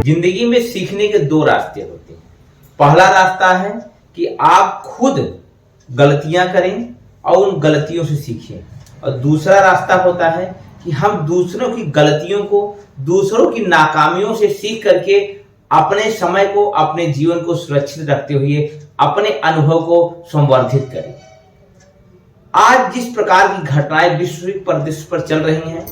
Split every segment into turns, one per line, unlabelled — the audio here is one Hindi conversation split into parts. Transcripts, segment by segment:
जिंदगी में सीखने के दो रास्ते होते हैं। पहला रास्ता है कि आप खुद गलतियां करें और उन गलतियों से सीखें, और दूसरा रास्ता होता है कि हम दूसरों की गलतियों को, दूसरों की नाकामियों से सीख करके अपने समय को, अपने जीवन को सुरक्षित रखते हुए अपने अनुभव को संवर्धित करें। आज जिस प्रकार की घटनाएं विश्व परिदृश्य पर चल रही हैं,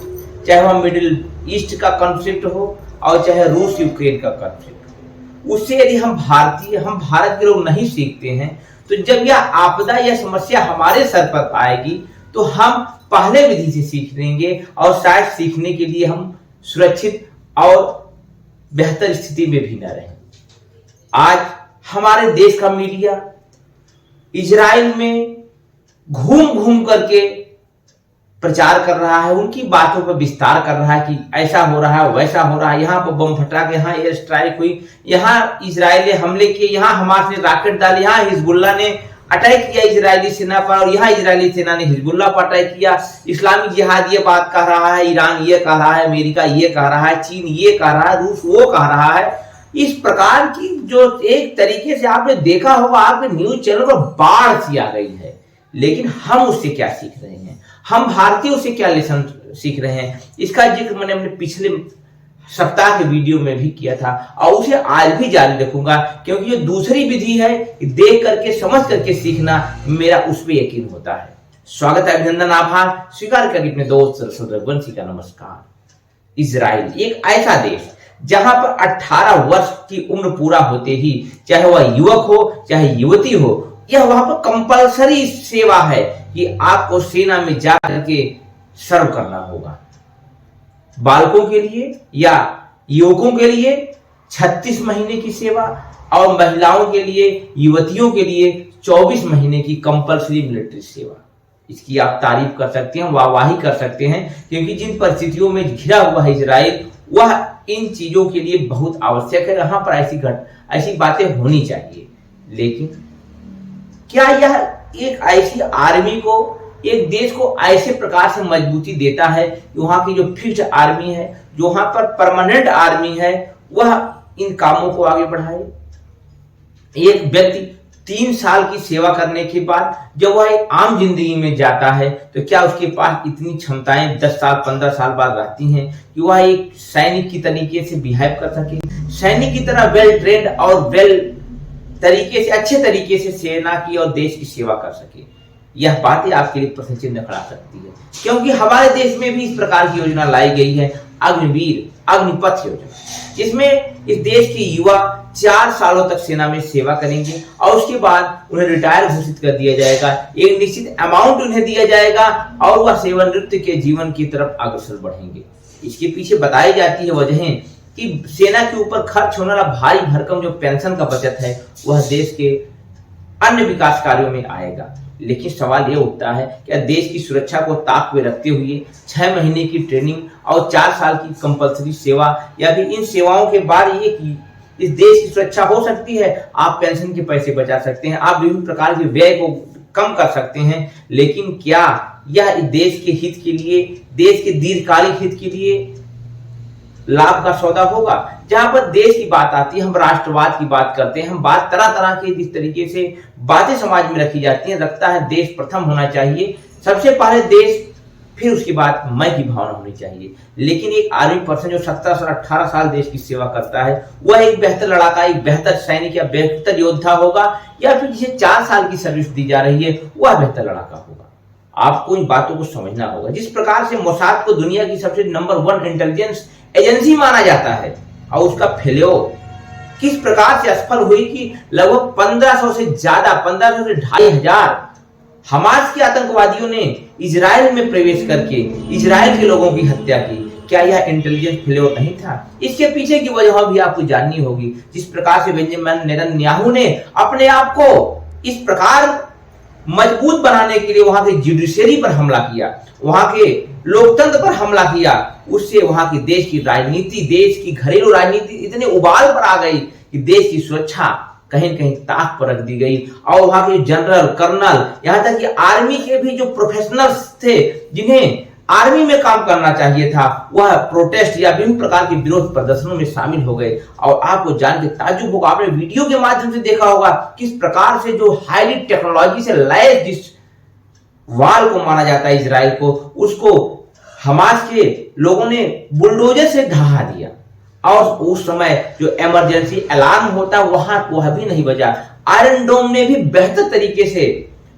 चाहे वह मिडिल ईस्ट का कॉन्फ्लिक्ट हो और चाहे रूस यूक्रेन का कॉन्फ्लिक्ट हो, उससे यदि हम भारत के लोग नहीं सीखते हैं, तो जब यह आपदा या समस्या हमारे सर पर आएगी तो हम पहले विधि से सीख लेंगे और शायद सीखने के लिए हम सुरक्षित और बेहतर स्थिति में भी न रहें। आज हमारे देश का मीडिया इजराइल में घूम घूम करके प्रचार कर रहा है, उनकी बातों पर विस्तार कर रहा है कि ऐसा हो रहा है, वैसा हो रहा है, यहाँ पर बम फटा के, यहाँ एयर स्ट्राइक हुई, यहाँ इजराइल ने हमले किए, यहाँ हमास ने रॉकेट डाले, यहाँ हिजबुल्लाह ने अटैक किया इजरायली सेना पर और यहाँ इजरायली सेना ने हिजबुल्लाह पर अटैक किया। इस्लामिक जिहाद ये बात कह रहा है, ईरान ये कह रहा है, अमेरिका ये कह रहा है, चीन ये कह रहा है, रूस वो कह रहा है। इस प्रकार की जो एक तरीके से आपने देखा होगा, आपके न्यूज चैनल पर बाढ़ सी आ गई है, लेकिन हम उससे क्या सीख रहे हैं, हम भारतीय उससे क्या लेसन सीख रहे हैं, इसका जिक्र मैंने अपने पिछले सप्ताह के वीडियो में भी किया था और उसे आज भी जारी रखूंगा, क्योंकि ये दूसरी विधि है, देख करके समझ करके सीखना, मेरा उस पर यकीन होता है। स्वागत है, अभिनंदन, आभार स्वीकार करके अपने दोस्त रघुवंशी का नमस्कार। इजराइल एक ऐसा देश जहां पर 18 वर्ष की उम्र पूरा होते ही, चाहे वह युवक हो चाहे युवती हो, यह वहां पर कंपलसरी सेवा है कि आपको सेना में जाकर के सर्व करना होगा। बालकों के लिए या युवकों के लिए 36 महीने की सेवा और महिलाओं के लिए, युवतियों के लिए 24 महीने की कंपलसरी मिलिट्री सेवा। इसकी आप तारीफ कर सकते हैं, वाहवाही कर सकते हैं, क्योंकि जिन परिस्थितियों में घिरा हुआ है इजराइल, वह इन चीजों के लिए बहुत आवश्यक है। यहाँ पर ऐसी बातें होनी चाहिए। लेकिन क्या यह एक ऐसी आर्मी को, एक देश को ऐसे प्रकार से मजबूती देता है कि वहां की जो फिक्स्ड आर्मी है, जो वहां पर परमानेंट आर्मी है, वह इन कामों को आगे बढ़ाए? एक व्यक्ति 3 साल की सेवा करने के बाद जब वह एक आम जिंदगी में जाता है, तो क्या उसके पास इतनी क्षमताएं 10 साल 15 साल बाद रहती हैं कि वह एक सैनिक की तरीके से बिहेव कर सके, सैनिक की तरह वेल ट्रेंड और वेल तरीके से, अच्छे तरीके से सेना की और देश की सेवा कर सके? यह बातें आपके लिए प्रश्न चिन्ह खड़ा सकती है, क्योंकि हमारे देश में भी इस प्रकार की योजना लाई गई है, अग्निवीर, अग्निपथ योजना, जिसमें इस देश के युवा 4 सालों तक सेना में सेवा करेंगे और उसके बाद उन्हें रिटायर घोषित कर दिया जाएगा, एक निश्चित अमाउंट उन्हें दिया जाएगा और वह सेवानिवृत्ति के जीवन की तरफ अग्रसर बढ़ेंगे। इसके पीछे बताई जाती है वजहें कि सेना के ऊपर खर्च होने वाला भारी भरकम जो पेंशन का बचत है, वह देश के अन्य विकास कार्यों में आएगा। लेकिन सवाल यह उठता है, क्या देश की सुरक्षा को ताक में रखते हुए 6 महीने की ट्रेनिंग और 4 साल की कंपलसरी सेवा, या फिर इन सेवाओं के बाद ये कि इस देश की सुरक्षा हो सकती है? आप पेंशन के पैसे बचा सकते हैं, आप विभिन्न प्रकार के व्यय को कम कर सकते हैं, लेकिन क्या यह देश के हित के लिए, देश के दीर्घकालिक हित के लिए लाभ का सौदा होगा? जहां पर देश की बात आती है, हम राष्ट्रवाद की बात करते हैं, हम बात तरह तरह के जिस तरीके से बातें समाज में रखी जाती हैं, लगता है देश प्रथम होना चाहिए, सबसे पहले देश, फिर उसके बाद मैं की भावना होनी चाहिए। लेकिन एक आर्मी पर्सन जो 17 से 18 साल देश की सेवा करता है, वह एक बेहतर लड़ाका, एक बेहतर सैनिक या बेहतर योद्धा होगा, या फिर जिसे 4 साल की सर्विस दी जा रही है वह बेहतर लड़ाका होगा? आपको इन बातों को समझना होगा। जिस प्रकार से मोसाद को दुनिया की सबसे नंबर 1 इंटेलिजेंस एजेंसी माना जाता है और उसका फेल्योर किस प्रकार से असफल हुई कि लगभग 1500 से ज्यादा, 1500 से 2500 हमास के आतंकवादियों ने इजराइल में प्रवेश करके इजराइल के लोगों की हत्या की। क्या यह इंटेलिजेंस फेल्योर नहीं था? इसके पीछे की वजह भी आपको जाननी होगी। जिस प्रकार से बेंजामिन नेतन्याहू ने अपने आप को इस प्रकार मजबूत बनाने के लिए वहां के जुडिशरी पर हमला किया, वहां के लोकतंत्र पर हमला किया, उससे वहां की देश की राजनीति, देश की घरेलू राजनीति इतने उबाल पर आ गई कि देश की सुरक्षा कहीं न कहीं ताक पर रख दी गई। और वहां के जनरल, कर्नल, यहां तक कि आर्मी के भी जो प्रोफेशनल्स थे, जिन्हें आर्मी में काम करना चाहिए था, वह प्रोटेस्ट या विभिन्न प्रकार के विरोध प्रदर्शनों में शामिल हो गए। और आपको जान के ताज्जुब होगा, आपने वीडियो के माध्यम से देखा होगा किस प्रकार से जो हाईली टेक्नोलॉजी से लैस जिस वाल को माना जाता है इजराइल को, उसको हमास के लोगों ने बुलडोजर से ढहा दिया। और उस समय जो इमरजेंसी अलार्म होता वह भी नहीं बजा। आयरन डोम ने भी बेहतर तरीके से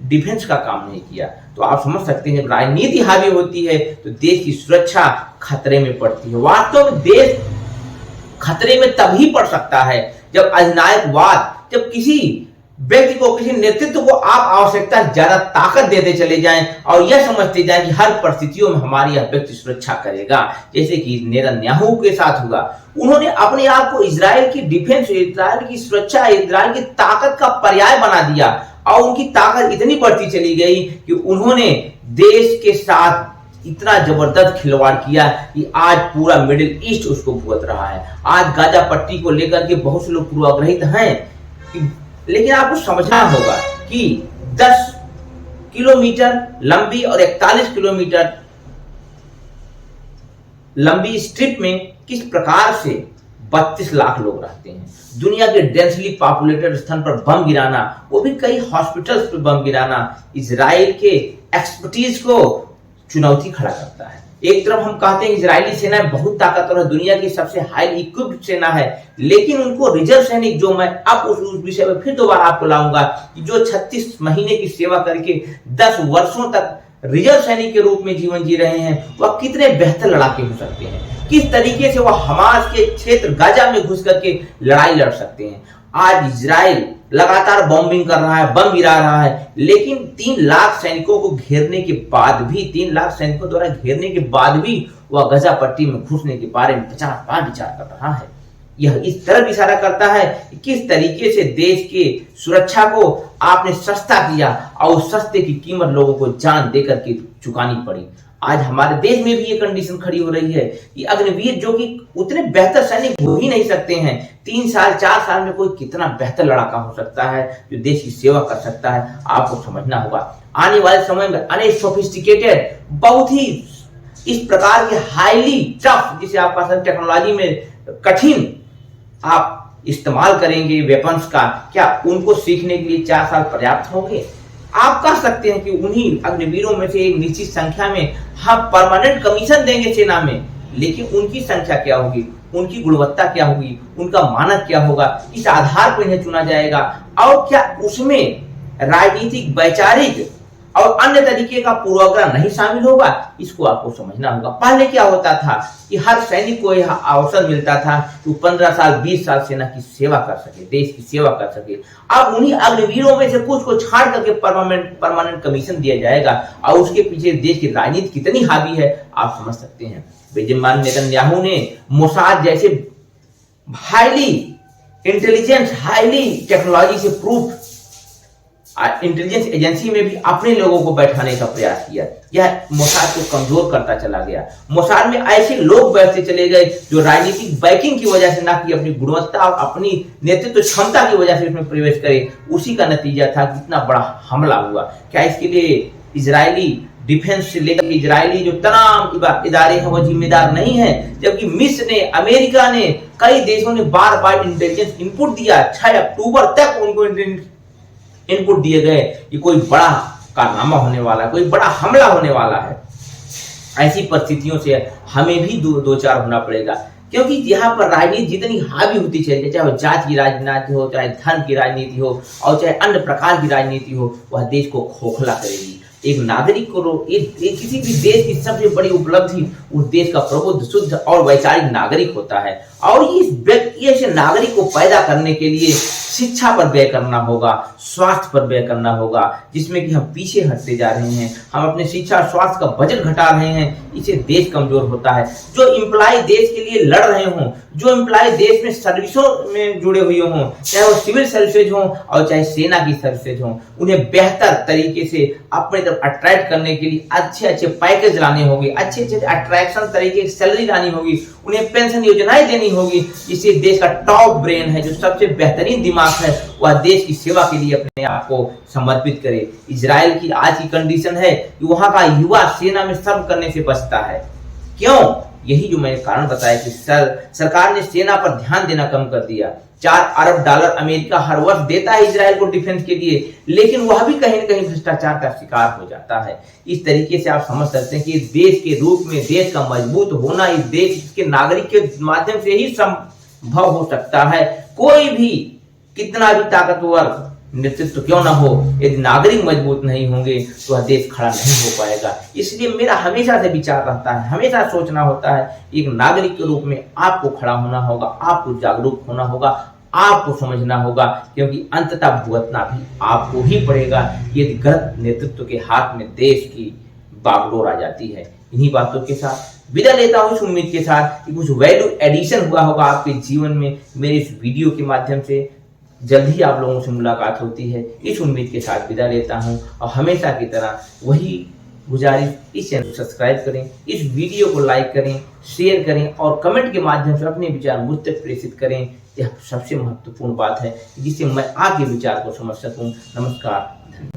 डिफेंस का काम नहीं किया। तो आप समझ सकते हैं, जब राजनीति हावी होती है तो देश की सुरक्षा खतरे में पड़ती है। वास्तव में देश खतरे में तभी पड़ सकता है जब अधिनायकवाद, जब किसी व्यक्ति को, किसी नेतृत्व को आप आवश्यकता ज्यादा ताकत देते चले जाएं और यह समझते जाएं कि हर परिस्थितियों में हमारी यह व्यक्ति सुरक्षा करेगा, जैसे कि नेतन्याहू के साथ हुआ। उन्होंने अपने आप को इजराइल की डिफेंस, इजराइल की सुरक्षा, इजराइल की ताकत का पर्याय बना दिया और उनकी ताकत इतनी बढ़ती चली गई कि उन्होंने देश के साथ इतना जबरदस्त खिलवाड़ किया कि आज पूरा मिडिल ईस्ट उसको भुगत रहा है। आज गाजा पट्टी को लेकर के बहुत से लोग पूर्वाग्रहित हैं, लेकिन आपको समझना होगा कि 10 किलोमीटर लंबी और 41 किलोमीटर लंबी स्ट्रिप में किस प्रकार से 32 लाख लोग रहते हैं। दुनिया के डेंसली पॉपुलेटेड स्थान पर बम गिराना, वो भी कई हॉस्पिटल्स पर बम गिराना, इजराइल के एक्सपर्टीज को चुनौती खड़ा करता है। एक तरफ हम कहते हैं इजरायली सेना बहुत ताकतवर है, दुनिया की सबसे हाईली इक्विप्ड सेना है, लेकिन उनको रिजर्व सैनिक, जो मैं अब उस विषय में फिर दोबारा आपको लाऊंगा, कि जो 36 महीने की सेवा करके 10 वर्षों तक रिजर्व सैनिक के रूप में जीवन जी रहे हैं, वह कितने बेहतर लड़ाके हो सकते हैं, किस तरीके से वह हमास के क्षेत्र गाजा में घुस करके लड़ाई लड़ सकते हैं। आज इजराइल लगातार बॉम्बिंग कर रहा है, बम गिरा रहा है, लेकिन 3 लाख सैनिकों को घेरने के बाद भी, 3 लाख सैनिकों द्वारा घेरने के बाद भी वह गाजा पट्टी में घुसने के बारे में 50 बार विचार कर रहा है। यह इस तरह इशारा करता है कि किस तरीके से देश के सुरक्षा को आपने सस्ता किया और सस्ते की कीमत लोगों को जान देकर के चुकानी पड़ी। आज हमारे देश में भी ये कंडीशन खड़ी हो रही है कि अग्निवीर, जो कि उतने बेहतर सैनिक हो ही नहीं सकते हैं, 3 साल 4 साल में कोई कितना बेहतर लड़ाका हो सकता है जो देश की सेवा कर सकता है, आपको समझना होगा। आने वाले समय में अनेक सोफिस्टिकेटेड, बहुत ही इस प्रकार के हाईली टफ, जिसे आप टेक्नोलॉजी में कठिन आप इस्तेमाल करेंगे वेपन्स का, क्या उनको सीखने के लिए 4 साल पर्याप्त होंगे? आप कह सकते हैं कि उन्हीं अग्निवीरों में से एक निश्चित संख्या में हम परमानेंट कमीशन देंगे सेना में, लेकिन उनकी संख्या क्या होगी, उनकी गुणवत्ता क्या होगी, उनका मानक क्या होगा, इस आधार पर इन्हें चुना जाएगा। और क्या उसमें राजनीतिक, वैचारिक और अन्य तरीके का पूर्वाग्रह नहीं शामिल होगा, इसको आपको समझना होगा। पहले क्या होता था कि हर सैनिक को यह अवसर मिलता था कि वो 15 साल 20 साल सेना की सेवा कर सके, देश की सेवा कर सके। अब उन्हीं अग्निवीरों में से कुछ को छाड़ करके परमानेंट कमीशन दिया जाएगा और उसके पीछे देश की राजनीति कितनी हावी है आप समझ सकते हैं। बेंजामिन नेतन्याहू ने मोसाद जैसे हाईली इंटेलिजेंस, हाईली टेक्नोलॉजी से प्रूफ इंटेलिजेंस एजेंसी में भी अपने लोगों को बैठाने का प्रयास किया। यह मोसाद को कमजोर करता चला गया। मोसाद में ऐसे लोग बैठते चले गए जो राजनीतिक बैकिंग की वजह से, ना कि अपनी गुणवत्ता और अपनी नेतृत्व क्षमता की वजह से उसमें प्रवेश करे। उसी का नतीजा था कि इतना बड़ा हमला हुआ। क्या इसके लिए इजरायली डिफेंस से लेकर इजरायली जो तमाम इदारे हैं वो जिम्मेदार नहीं है? जबकि मिस्र ने, अमेरिका ने, कई देशों ने बार बार इंटेलिजेंस इनपुट दिया। 6 अक्टूबर तक उनको इनपुट दिए गए कि कोई बड़ा कारनामा होने वाला है, कोई बड़ा हमला होने वाला है। ऐसी परिस्थितियों से हमें भी दो चार होना पड़ेगा, क्योंकि यहाँ पर राजनीति जितनी हावी होती चली, चाहे वो जात की राजनीति हो, चाहे धर्म की राजनीति हो और चाहे अन्य प्रकार की राजनीति हो, वह देश को खोखला करेगी। एक नागरिक को, किसी भी देश की सबसे बड़ी उपलब्धि उस देश का प्रबुद्ध, शुद्ध और वैचारिक नागरिक होता है। और इस व्यक्ति ऐसे नागरिक को पैदा करने के लिए शिक्षा पर व्यय करना होगा, स्वास्थ्य पर व्यय करना होगा, जिसमें कि हम पीछे हटते जा रहे हैं। हम अपने शिक्षा और स्वास्थ्य का बजट घटा रहे हैं, इससे देश कमजोर होता है। जो एम्प्लॉय देश के लिए लड़ रहे हों, जो एम्प्लॉय देश में सर्विसों में जुड़े हुए हों, चाहे वो सिविल सर्विसेज हों और चाहे सेना की सर्विसेज हों, उन्हें बेहतर तरीके से अपने तरफ अट्रैक्ट करने के लिए अच्छे अच्छे पैकेज लाने होंगे, अच्छे अच्छे अट्रैक्शन तरीके की सैलरी लानी होगी, उन्हें पेंशन योजनाएं देनी होगी, जिससे देश का टॉप ब्रेन है, जो सबसे बेहतरीन दिमाग दिमाग है वह देश की सेवा के लिए अपने आप को समर्पित करे। इजराइल की आज की कंडीशन है कि वहां का युवा सेना में सर्व करने से बचता है। क्यों? यही जो मैंने कारण बताया कि सरकार ने सेना पर ध्यान देना कम कर दिया। $4 अरब अमेरिका हर वर्ष देता है इजराइल को डिफेंस के लिए, लेकिन वह भी कहीं न कहीं भ्रष्टाचार का शिकार हो जाता है। इस तरीके से आप समझ सकते हैं कि इस देश के रूप में देश का मजबूत होना इस देश के नागरिक के माध्यम से ही संभव हो सकता है। कोई भी कितना भी ताकतवर नेतृत्व क्यों ना हो, यदि नागरिक मजबूत नहीं होंगे तो वह देश खड़ा नहीं हो पाएगा। इसलिए मेरा हमेशा से विचार रहता है, हमेशा सोचना होता है, एक नागरिक के रूप में आपको खड़ा होना होगा, आपको जागरूक होना होगा, आपको समझना होगा, क्योंकि अंततः भुगतना भी आपको ही पड़ेगा यदि गलत नेतृत्व के हाथ में देश की बागडोर आ जाती है। इन्हीं बातों के साथ विदा लेता हूं, इस उम्मीद के साथ कि कुछ वैल्यू एडिशन हुआ होगा आपके जीवन में मेरे इस वीडियो के माध्यम से। जल्द ही आप लोगों से मुलाकात होती है, इस उम्मीद के साथ विदा लेता हूं और हमेशा की तरह वही गुजारिश, इस चैनल को सब्सक्राइब करें, इस वीडियो को लाइक करें, शेयर करें और कमेंट के माध्यम से अपने विचार मुझ तक प्रेषित करें। यह सबसे महत्वपूर्ण बात है जिससे मैं आपके विचार को समझ सकूं। नमस्कार।